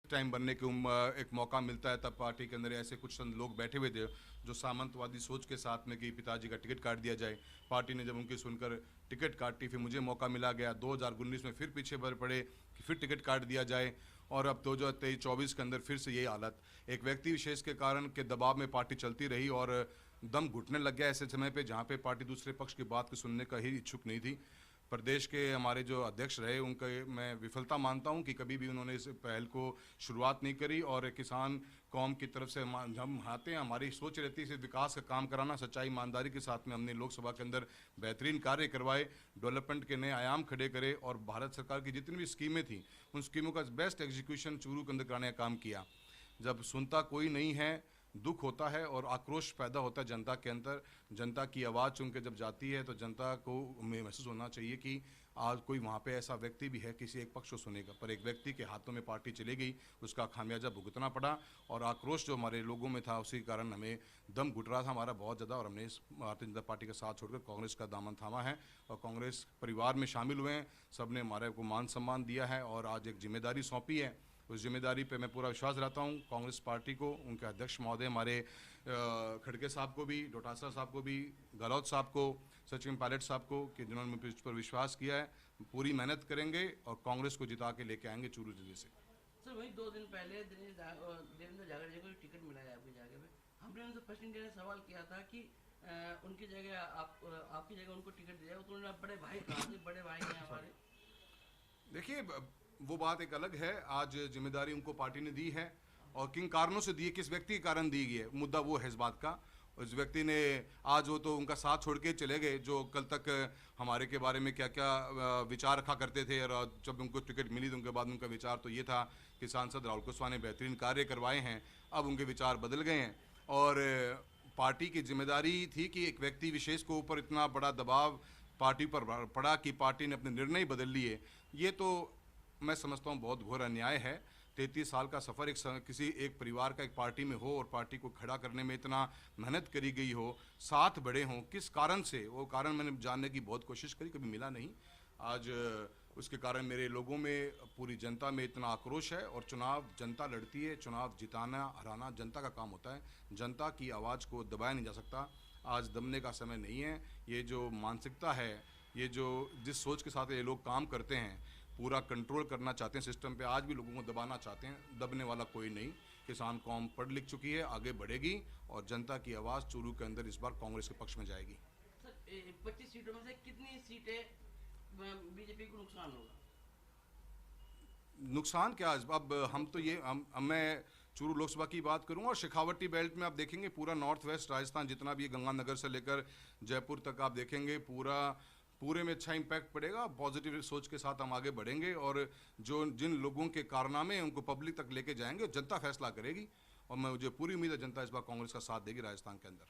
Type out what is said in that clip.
Time बनने के एक मौका मिलता है, तब पार्टी के अंदर ऐसे कुछ लोग बैठे हुए थे जो सामंतवादी सोच के साथ में कि पिताजी का टिकट काट दिया जाए। पार्टी ने जब उनकी सुनकर टिकट काटी, फिर मुझे मौका मिला गया 2019 में फिर पीछे बढ़ पड़े कि फिर टिकट काट दिया जाए, और अब 2023-24 के अंदर फिर से यही हालत। एक व्यक्ति विशेष के कारण के दबाव में पार्टी चलती रही और दम घुटने लग गया ऐसे समय पे जहाँ पे पार्टी दूसरे पक्ष की बात को सुनने का ही इच्छुक नहीं थी। प्रदेश के हमारे जो अध्यक्ष रहे उनका मैं विफलता मानता हूं कि कभी भी उन्होंने इस पहल को शुरुआत नहीं करी, और किसान कौम की तरफ से हम आते हैं, हमारी सोच रहती है विकास का काम कराना, सच्चाई ईमानदारी के साथ में हमने लोकसभा के अंदर बेहतरीन कार्य करवाए, डेवलपमेंट के नए आयाम खड़े करे, और भारत सरकार की जितनी भी स्कीमें थी उन स्कीमों का बेस्ट एग्जीक्यूशन चूरू के अंदर कराने का काम किया। जब सुनता कोई नहीं है, दुख होता है और आक्रोश पैदा होता है जनता के अंदर। जनता की आवाज़ सुन के जब जाती है तो जनता को महसूस होना चाहिए कि आज कोई वहाँ पे ऐसा व्यक्ति भी है किसी एक पक्ष को सुनेगा, पर एक व्यक्ति के हाथों में पार्टी चली गई, उसका खामियाजा भुगतना पड़ा, और आक्रोश जो हमारे लोगों में था उसी कारण हमें दम घुट रहा था हमारा बहुत ज़्यादा, और हमने इस भारतीय जनता पार्टी का साथ छोड़कर कांग्रेस का दामन थामा है और कांग्रेस परिवार में शामिल हुए हैं। सब ने हमारे को मान सम्मान दिया है और आज एक जिम्मेदारी सौंपी है। उस जिम्मेदारी पे मैं पूरा विश्वास रखता हूँ कांग्रेस पार्टी को, उनके अध्यक्ष महोदय हमारे खड़गे साहब को भी, डोटासरा साहब को भी, गहलोत साहब को, सचिन पायलट साहब को, कि जिन्होंने मुझ पर विश्वास किया है। पूरी मेहनत करेंगे और कांग्रेस को जिता के लेके आएंगे चूरू जिले से। सर वही 2 दिन पहले देवेंद्र झागर जी को टिकट मिला है आपकी जगह पे, हमने उनसे प्रश्न के लिए सवाल किया था कि उनकी जगह आपकी जगह उनको टिकट दिया, तो उन्होंने बड़े भाई कहा, बड़े भाई हैं हमारे। देखिए वो बात एक अलग है, आज जिम्मेदारी उनको पार्टी ने दी है और किन कारणों से दी है, किस व्यक्ति के कारण दी गई है, मुद्दा वो है इस बात का। उस व्यक्ति ने आज वो तो उनका साथ छोड़ के चले गए जो कल तक हमारे के बारे में क्या क्या विचार रखा करते थे, और जब उनको टिकट मिली तो उनके बाद उनका विचार तो ये था कि सांसद राहुल कुशवाहा ने बेहतरीन कार्य करवाए हैं। अब उनके विचार बदल गए हैं और पार्टी की जिम्मेदारी थी कि एक व्यक्ति विशेष को ऊपर इतना बड़ा दबाव पार्टी पर पड़ा कि पार्टी ने अपने निर्णय बदल लिए। ये तो मैं समझता हूँ बहुत घोर अन्याय है। 33 साल का सफ़र किसी एक परिवार का एक पार्टी में हो और पार्टी को खड़ा करने में इतना मेहनत करी गई हो, साथ बड़े हों, किस कारण से, वो कारण मैंने जानने की बहुत कोशिश करी, कभी मिला नहीं। आज उसके कारण मेरे लोगों में, पूरी जनता में इतना आक्रोश है, और चुनाव जनता लड़ती है, चुनाव जिताना हराना जनता का काम होता है, जनता की आवाज़ को दबाया नहीं जा सकता। आज दबने का समय नहीं है। ये जो मानसिकता है, ये जो जिस सोच के साथ ये लोग काम करते हैं, पूरा कंट्रोल करना चाहते हैं सिस्टम पे, आज भी लोगों को दबाना चाहते हैं, दबने वाला कोई नहीं। किसान कौम पढ़ लिख चुकी है, आगे बढ़ेगी और जनता की आवाज़ चूरू के अंदर इस बार कांग्रेस के पक्ष में जाएगी। सर 25 सीटों में से कितनी सीटें बीजेपी को नुकसान होगा? नुकसान क्या, अब हम तो ये मैं चूरू लोकसभा की बात करूं और शेखावटी बेल्ट में आप देखेंगे पूरा नॉर्थ वेस्ट राजस्थान जितना भी गंगानगर से लेकर जयपुर तक आप देखेंगे, पूरे में अच्छा इम्पैक्ट पड़ेगा। पॉजिटिव सोच के साथ हम आगे बढ़ेंगे और जो जिन लोगों के कारनामे उनको पब्लिक तक लेके जाएंगे, जनता फैसला करेगी, और मैं मुझे पूरी उम्मीद है जनता इस बार कांग्रेस का साथ देगी राजस्थान के अंदर।